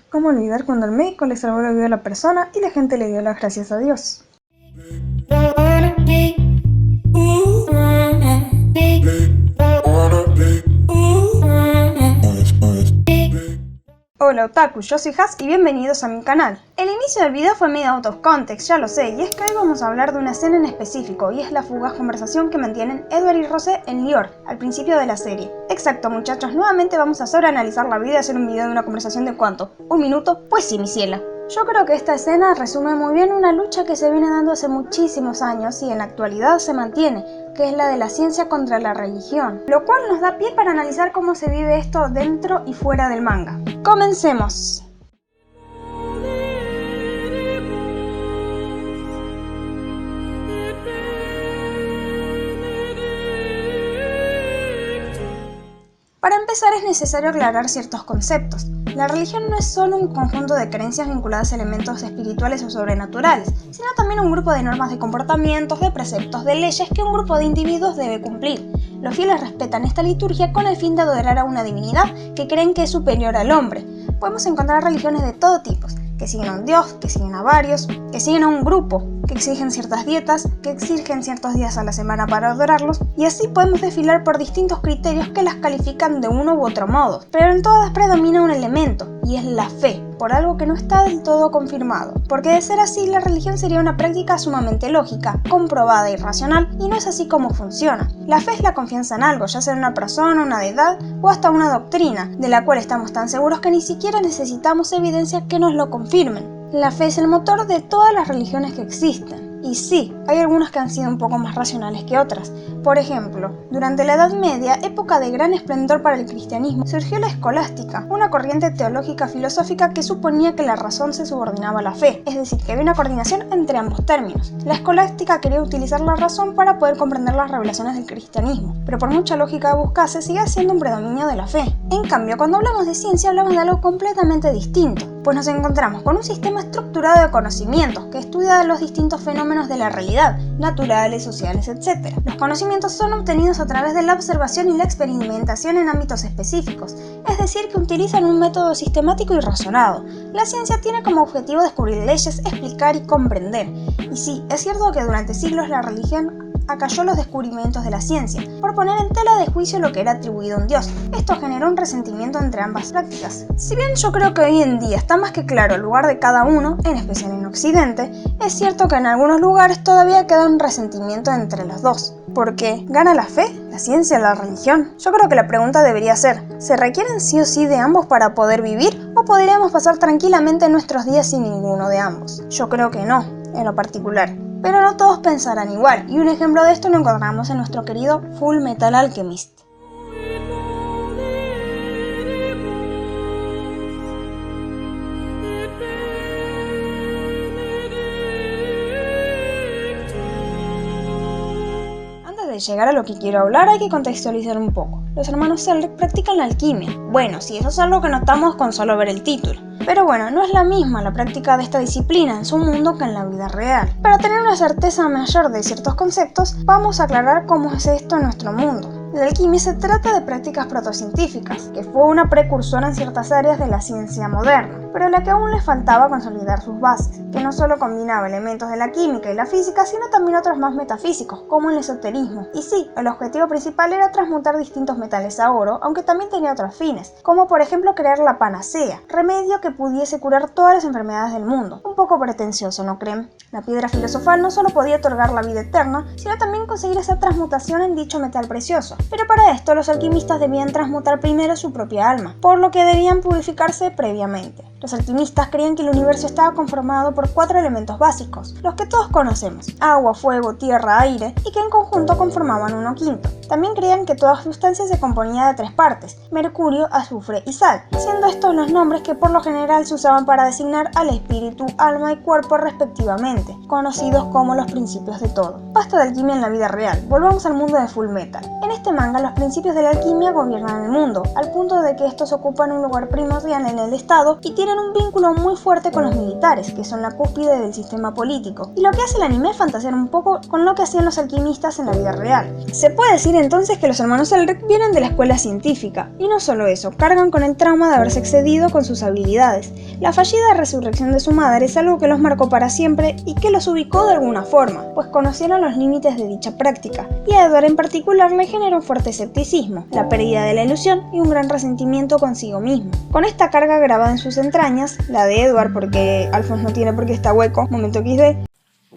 ¿Cómo olvidar cuando el médico le salvó la vida a la persona y la gente le dio las gracias a Dios? Hola otaku, yo soy Has y bienvenidos a mi canal. El inicio del video fue medio out of context, ya lo sé, y es que hoy vamos a hablar de una escena en específico, y es la fugaz conversación que mantienen Edward y Rose en Lior, al principio de la serie. Exacto muchachos, nuevamente vamos a sobreanalizar la vida y hacer un video de una conversación de ¿cuánto? ¿Un minuto? Pues sí, mi ciela. Yo creo que esta escena resume muy bien una lucha que se viene dando hace muchísimos años y en la actualidad se mantiene, que es la de la ciencia contra la religión, lo cual nos da pie para analizar cómo se vive esto dentro y fuera del manga. ¡Comencemos! Para empezar es necesario aclarar ciertos conceptos. La religión no es solo un conjunto de creencias vinculadas a elementos espirituales o sobrenaturales, sino también un grupo de normas de comportamientos, de preceptos, de leyes que un grupo de individuos debe cumplir. Los fieles respetan esta liturgia con el fin de adorar a una divinidad que creen que es superior al hombre. Podemos encontrar religiones de todo tipo, que siguen a un dios, que siguen a varios, que siguen a un grupo, que exigen ciertas dietas, que exigen ciertos días a la semana para adorarlos, y así podemos desfilar por distintos criterios que las califican de uno u otro modo. Pero en todas predomina un elemento, y es la fe, por algo que no está del todo confirmado. Porque de ser así, la religión sería una práctica sumamente lógica, comprobada y racional, y no es así como funciona. La fe es la confianza en algo, ya sea en una persona, una deidad o hasta una doctrina, de la cual estamos tan seguros que ni siquiera necesitamos evidencias que nos lo confirmen. La fe es el motor de todas las religiones que existen. Y sí, hay algunas que han sido un poco más racionales que otras. Por ejemplo, durante la Edad Media, época de gran esplendor para el cristianismo, surgió la escolástica, una corriente teológica filosófica que suponía que la razón se subordinaba a la fe, es decir, que había una coordinación entre ambos términos. La escolástica quería utilizar la razón para poder comprender las revelaciones del cristianismo, pero por mucha lógica que buscase, sigue siendo un predominio de la fe. En cambio, cuando hablamos de ciencia, hablamos de algo completamente distinto, pues nos encontramos con un sistema estructurado de conocimientos que estudia los distintos fenómenos de la realidad, naturales, sociales, etc. Los conocimientos son obtenidos a través de la observación y la experimentación en ámbitos específicos, es decir, que utilizan un método sistemático y razonado. La ciencia tiene como objetivo descubrir leyes, explicar y comprender. Y sí, es cierto que durante siglos la religión acalló los descubrimientos de la ciencia, por poner en tela de juicio lo que era atribuido a un dios. Esto generó un resentimiento entre ambas prácticas. Si bien yo creo que hoy en día está más que claro el lugar de cada uno, en especial en Occidente, es cierto que en algunos lugares todavía queda un resentimiento entre los dos. ¿Por qué? ¿Gana la fe, la ciencia, la religión? Yo creo que la pregunta debería ser, ¿se requieren sí o sí de ambos para poder vivir? ¿O podríamos pasar tranquilamente nuestros días sin ninguno de ambos? Yo creo que no, en lo particular. Pero no todos pensarán igual, y un ejemplo de esto lo encontramos en nuestro querido Full Metal Alchemist. Antes de llegar a lo que quiero hablar hay que contextualizar un poco. Los hermanos Selrick practican la alquimia. Bueno, sí, eso es algo que notamos con solo ver el título. Pero bueno, no es la misma la práctica de esta disciplina en su mundo que en la vida real. Para tener una certeza mayor de ciertos conceptos, vamos a aclarar cómo es esto en nuestro mundo. La alquimia se trata de prácticas protocientíficas, que fue una precursora en ciertas áreas de la ciencia moderna, pero a la que aún le faltaba consolidar sus bases, que no solo combinaba elementos de la química y la física, sino también otros más metafísicos, como el esoterismo. Y sí, el objetivo principal era transmutar distintos metales a oro, aunque también tenía otros fines, como por ejemplo crear la panacea, remedio que pudiese curar todas las enfermedades del mundo. Un poco pretencioso, ¿no creen? La piedra filosofal no solo podía otorgar la vida eterna, sino también conseguir esa transmutación en dicho metal precioso. Pero para esto los alquimistas debían transmutar primero su propia alma, por lo que debían purificarse previamente. Los alquimistas creían que el universo estaba conformado por 4 elementos básicos, los que todos conocemos: agua, fuego, tierra, aire, y que en conjunto conformaban 1/5. También creían que toda sustancia se componía de 3 partes: mercurio, azufre y sal, siendo estos los nombres que por lo general se usaban para designar al espíritu, alma y cuerpo respectivamente, conocidos como los principios de todo. Basta de alquimia en la vida real, volvamos al mundo de Full Metal. En este manga los principios de la alquimia gobiernan el mundo, al punto de que estos ocupan un lugar primordial en el estado y tienen tienen un vínculo muy fuerte con los militares, que son la cúspide del sistema político, y lo que hace el anime es fantasear un poco con lo que hacían los alquimistas en la vida real. Se puede decir entonces que los hermanos Elric vienen de la escuela científica, y no solo eso, cargan con el trauma de haberse excedido con sus habilidades. La fallida resurrección de su madre es algo que los marcó para siempre y que los ubicó de alguna forma, pues conocieron los límites de dicha práctica, y a Edward en particular le generó un fuerte escepticismo, la pérdida de la ilusión y un gran resentimiento consigo mismo. Con esta carga grabada en sus entrañas, la de Edward porque Alphonse no tiene porque está hueco, momento XD.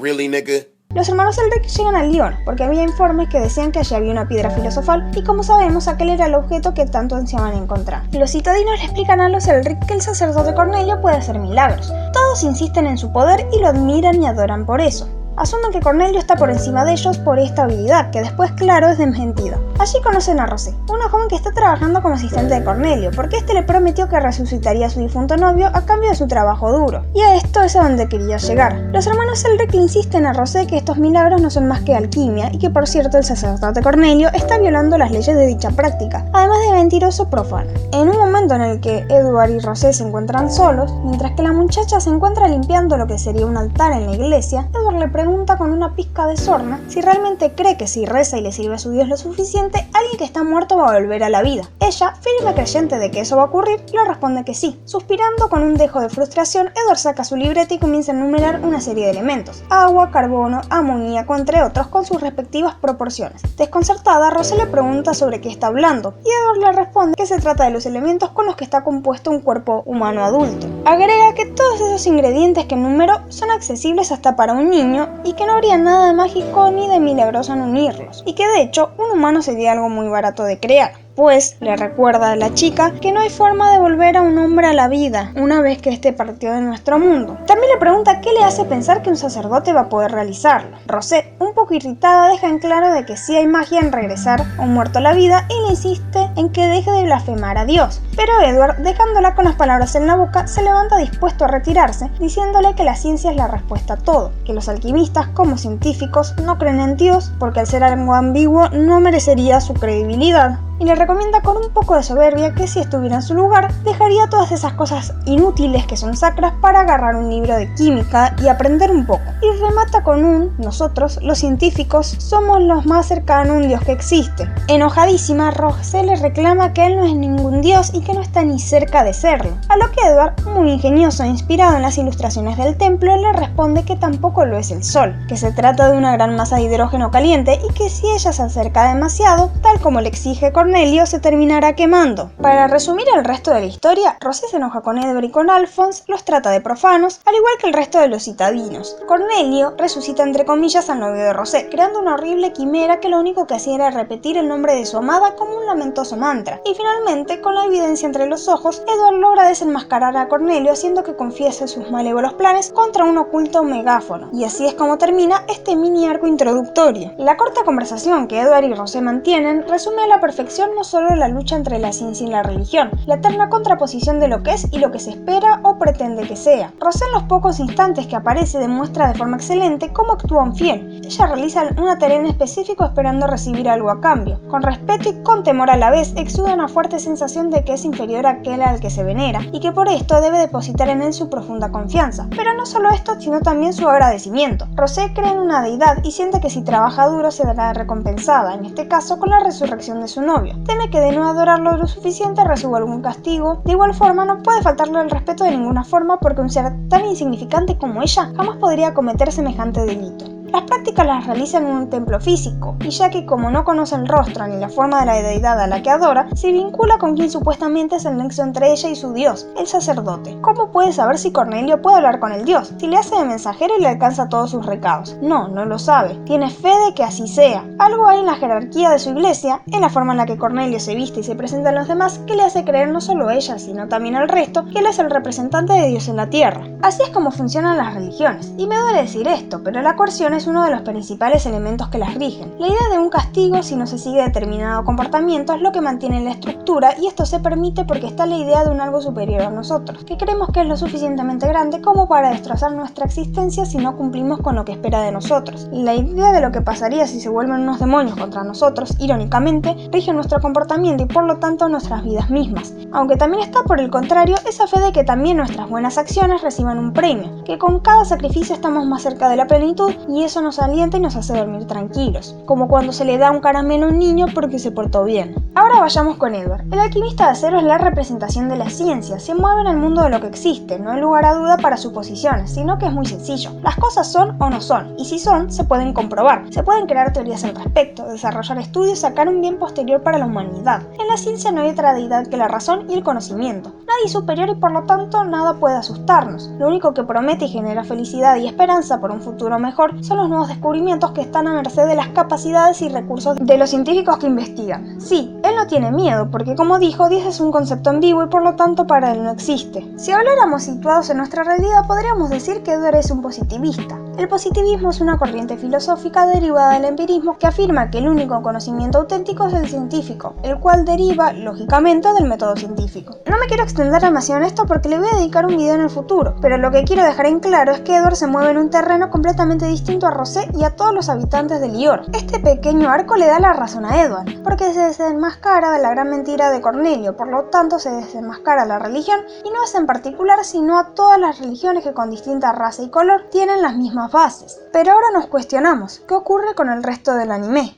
Really, nigga? Los hermanos Elric llegan al Lyon, porque había informes que decían que allí había una piedra filosofal, y como sabemos, aquel era el objeto que tanto ansiaban encontrar. Los citadinos le explican a los Elric que el sacerdote Cornelio puede hacer milagros. Todos insisten en su poder y lo admiran y adoran por eso. Asumen que Cornelio está por encima de ellos por esta habilidad, que después, claro, es desmentida. Allí conocen a Rosé, una joven que está trabajando como asistente de Cornelio, porque este le prometió que resucitaría a su difunto novio a cambio de su trabajo duro. Y a esto es a donde quería llegar. Los hermanos Elric le insisten a Rosé que estos milagros no son más que alquimia, y que por cierto el sacerdote Cornelio está violando las leyes de dicha práctica, además de mentiroso profano. En un momento en el que Edward y Rosé se encuentran solos, mientras que la muchacha se encuentra limpiando lo que sería un altar en la iglesia, Edward le pregunta con una pizca de sorna si realmente cree que si reza y le sirve a su Dios lo suficiente, alguien que está muerto va a volver a la vida. Ella, firme creyente de que eso va a ocurrir, le responde que sí. Suspirando con un dejo de frustración, Edward saca su libreta y comienza a enumerar una serie de elementos: agua, carbono, amoníaco, entre otros, con sus respectivas proporciones. Desconcertada, Rosé le pregunta sobre qué está hablando, y Edward le responde que se trata de los elementos con los que está compuesto un cuerpo humano adulto. Agrega que todos esos ingredientes que enumeró son accesibles hasta para un niño y que no habría nada de mágico ni de milagroso en unirlos, y que de hecho un humano sería algo muy barato de crear. Pues le recuerda a la chica que no hay forma de volver a un hombre a la vida una vez que éste partió de nuestro mundo. También le pregunta qué le hace pensar que un sacerdote va a poder realizarlo. Rosé, un poco irritada, deja en claro de que sí hay magia en regresar a un muerto a la vida y le insiste en que deje de blasfemar a Dios. Pero Edward, dejándola con las palabras en la boca, se levanta dispuesto a retirarse, diciéndole que la ciencia es la respuesta a todo, que los alquimistas, como científicos, no creen en Dios porque al ser algo ambiguo no merecería su credibilidad. Y le recomienda con un poco de soberbia que si estuviera en su lugar, dejaría todas esas cosas inútiles que son sacras para agarrar un libro de química y aprender un poco. Y remata con nosotros, los científicos, somos los más cercanos a un dios que existe. Enojadísima, Rosé le reclama que él no es ningún dios y que no está ni cerca de serlo. A lo que Edward, muy ingenioso e inspirado en las ilustraciones del templo, le responde que tampoco lo es el sol, que se trata de una gran masa de hidrógeno caliente y que si ella se acerca demasiado, tal como le exige Cornelio, se terminará quemando. Para resumir el resto de la historia, Rosé se enoja con Edward y con Alphonse, los trata de profanos, al igual que el resto de los citadinos. Cornelio resucita entre comillas al novio de Rosé, creando una horrible quimera que lo único que hacía era repetir el nombre de su amada como un lamentoso mantra. Y finalmente, con la evidencia entre los ojos, Edward logra desenmascarar a Cornelio haciendo que confiese sus malévolos planes contra un oculto megáfono. Y así es como termina este mini arco introductorio. La corta conversación que Edward y Rosé mantienen resume a la perfección no solo la lucha entre la ciencia y la religión, la eterna contraposición de lo que es y lo que se espera o pretende que sea. Rosé en los pocos instantes que aparece demuestra de forma excelente cómo actúa un fiel. Ella realiza una tarea en específico esperando recibir algo a cambio. Con respeto y con temor a la vez, exuda una fuerte sensación de que es inferior a aquel al que se venera y que por esto debe depositar en él su profunda confianza. Pero no solo esto, sino también su agradecimiento. Rosé cree en una deidad y siente que si trabaja duro se dará recompensada, en este caso con la resurrección de su novio. Teme que de no adorarlo lo suficiente reciba algún castigo. De igual forma, no puede faltarle el respeto de ninguna forma porque un ser tan insignificante como ella jamás podría cometer semejante delito. Las prácticas las realiza en un templo físico, y ya que como no conoce el rostro ni la forma de la deidad a la que adora, se vincula con quien supuestamente es el nexo entre ella y su dios, el sacerdote. ¿Cómo puede saber si Cornelio puede hablar con el dios? Si le hace de mensajero y le alcanza todos sus recados. No lo sabe. Tiene fe de que así sea. Algo hay en la jerarquía de su iglesia, en la forma en la que Cornelio se viste y se presenta a los demás, que le hace creer no solo a ella, sino también al resto, que él es el representante de Dios en la tierra. Así es como funcionan las religiones. Y me duele decir esto, pero la coerción es es uno de los principales elementos que las rigen. La idea de un castigo si no se sigue determinado comportamiento es lo que mantiene la estructura, y esto se permite porque está la idea de un algo superior a nosotros, que creemos que es lo suficientemente grande como para destrozar nuestra existencia si no cumplimos con lo que espera de nosotros. La idea de lo que pasaría si se vuelven unos demonios contra nosotros, irónicamente, rige nuestro comportamiento y por lo tanto nuestras vidas mismas. Aunque también está, por el contrario, esa fe de que también nuestras buenas acciones reciban un premio, que con cada sacrificio estamos más cerca de la plenitud, y eso nos alienta y nos hace dormir tranquilos, como cuando se le da un caramelo a un niño porque se portó bien. Ahora vayamos con Edward. El alquimista de acero es la representación de la ciencia, se mueve en el mundo de lo que existe, no hay lugar a duda para suposiciones, sino que es muy sencillo. Las cosas son o no son, y si son, se pueden comprobar, se pueden crear teorías al respecto, desarrollar estudios y sacar un bien posterior para la humanidad. En la ciencia no hay otra deidad que la razón y el conocimiento. Nadie es superior y por lo tanto nada puede asustarnos. Lo único que promete y genera felicidad y esperanza por un futuro mejor son los nuevos descubrimientos que están a merced de las capacidades y recursos de los científicos que investigan. Sí, él no tiene miedo, porque como dijo, Dios es un concepto ambiguo y por lo tanto para él no existe. Si habláramos situados en nuestra realidad, podríamos decir que Edward es un positivista. El positivismo es una corriente filosófica derivada del empirismo que afirma que el único conocimiento auténtico es el científico, el cual deriva, lógicamente, del método científico. No me quiero extender demasiado en esto porque le voy a dedicar un video en el futuro, pero lo que quiero dejar en claro es que Edward se mueve en un terreno completamente distinto a Rosé y a todos los habitantes de Lior. Este pequeño arco le da la razón a Edward, porque se desenmascara de la gran mentira de Cornelio, por lo tanto se desenmascara la religión, y no es en particular sino a todas las religiones que con distinta raza y color tienen las mismas bases. Pero ahora nos cuestionamos, ¿qué ocurre con el resto del anime?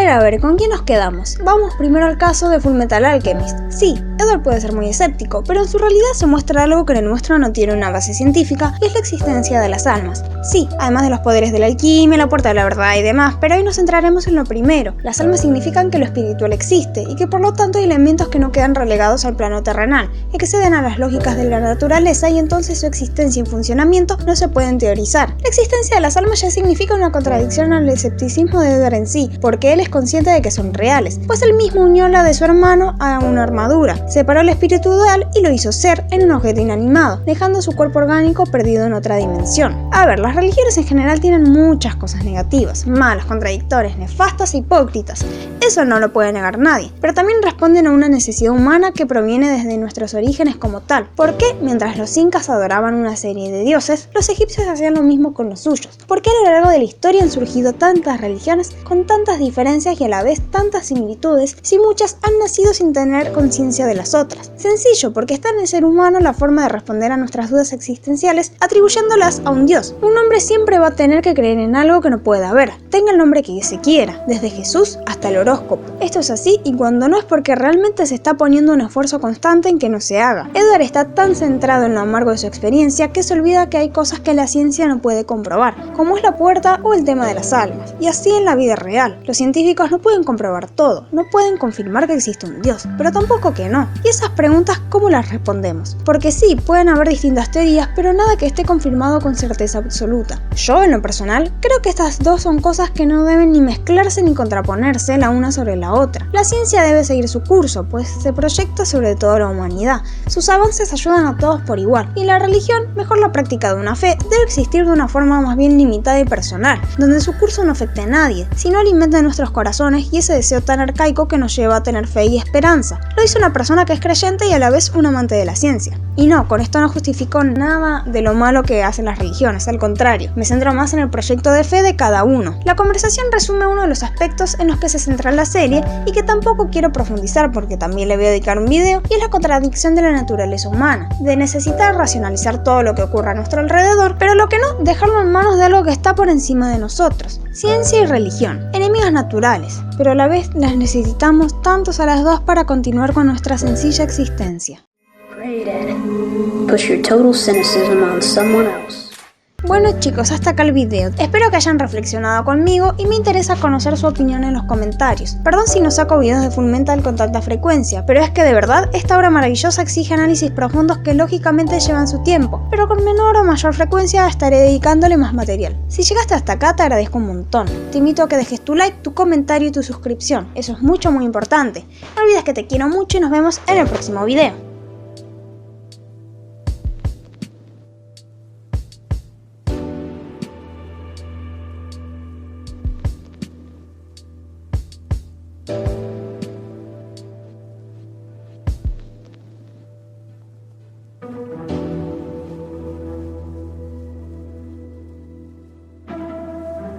A ver, ¿con quién nos quedamos? Vamos primero al caso de Fullmetal Alchemist. Sí, Edward puede ser muy escéptico, pero en su realidad se muestra algo que en el nuestro no tiene una base científica, y es la existencia de las almas. Sí, además de los poderes de la alquimia, la puerta de la verdad y demás, pero hoy nos centraremos en lo primero. Las almas significan que lo espiritual existe, y que por lo tanto hay elementos que no quedan relegados al plano terrenal, y que ceden a las lógicas de la naturaleza, y entonces su existencia y funcionamiento no se pueden teorizar. La existencia de las almas ya significa una contradicción al escepticismo de Edward en sí, porque él es consciente de que son reales, pues él mismo unió la de su hermano a una armadura, separó el espíritu dual y lo hizo ser en un objeto inanimado, dejando su cuerpo orgánico perdido en otra dimensión. A ver, las religiones en general tienen muchas cosas negativas, malas, contradictorias, nefastas e hipócritas. Eso no lo puede negar nadie, pero también responden a una necesidad humana que proviene desde nuestros orígenes como tal. Porque mientras los incas adoraban una serie de dioses, los egipcios hacían lo mismo con los suyos. Porque a lo largo de la historia han surgido tantas religiones con tantas diferencias y a la vez tantas similitudes, si muchas han nacido sin tener conciencia de las otras. Sencillo, porque está en el ser humano la forma de responder a nuestras dudas existenciales atribuyéndolas a un dios. Un hombre siempre va a tener que creer en algo que no puede haber, tenga el nombre que se quiera, desde Jesús hasta el horóscopo. Esto es así, y cuando no es porque realmente se está poniendo un esfuerzo constante en que no se haga. Edward está tan centrado en lo amargo de su experiencia que se olvida que hay cosas que la ciencia no puede comprobar, como es la puerta o el tema de las almas. Y así en la vida real. Los científicos no pueden comprobar todo, no pueden confirmar que existe un dios, pero tampoco que no. Y esas preguntas, ¿cómo las respondemos? Porque sí, pueden haber distintas teorías, pero nada que esté confirmado con certeza absoluta. Yo, en lo personal, creo que estas dos son cosas que no deben ni mezclarse ni contraponerse la una sobre la otra. La ciencia debe seguir su curso, pues se proyecta sobre toda la humanidad. Sus avances ayudan a todos por igual, y la religión, mejor la práctica de una fe, debe existir de una forma más bien limitada y personal, donde su curso no afecte a nadie, sino alimente nuestros corazones y ese deseo tan arcaico que nos lleva a tener fe y esperanza. Lo dice una persona que es creyente y a la vez un amante de la ciencia. Y no, con esto no justifico nada de lo malo que hacen las religiones, al contrario, me centro más en el proyecto de fe de cada uno. La conversación resume uno de los aspectos en los que se centra la serie y que tampoco quiero profundizar porque también le voy a dedicar un video, y es la contradicción de la naturaleza humana, de necesitar racionalizar todo lo que ocurre a nuestro alrededor, pero lo que no, dejarlo en manos de algo que está por encima de nosotros. Ciencia y religión, enemigas naturales, pero a la vez las necesitamos tantos a las dos para continuar con nuestra sencilla existencia. Push your total cynicism on someone else. Bueno chicos, hasta acá el video. Espero que hayan reflexionado conmigo y me interesa conocer su opinión en los comentarios. Perdón si no saco videos de Fullmetal con tanta frecuencia, pero es que de verdad esta obra maravillosa exige análisis profundos que lógicamente llevan su tiempo, pero con menor o mayor frecuencia estaré dedicándole más material. Si llegaste hasta acá te agradezco un montón. Te invito a que dejes tu like, tu comentario y tu suscripción. Eso es muy importante. No olvides que te quiero mucho y nos vemos en el próximo video.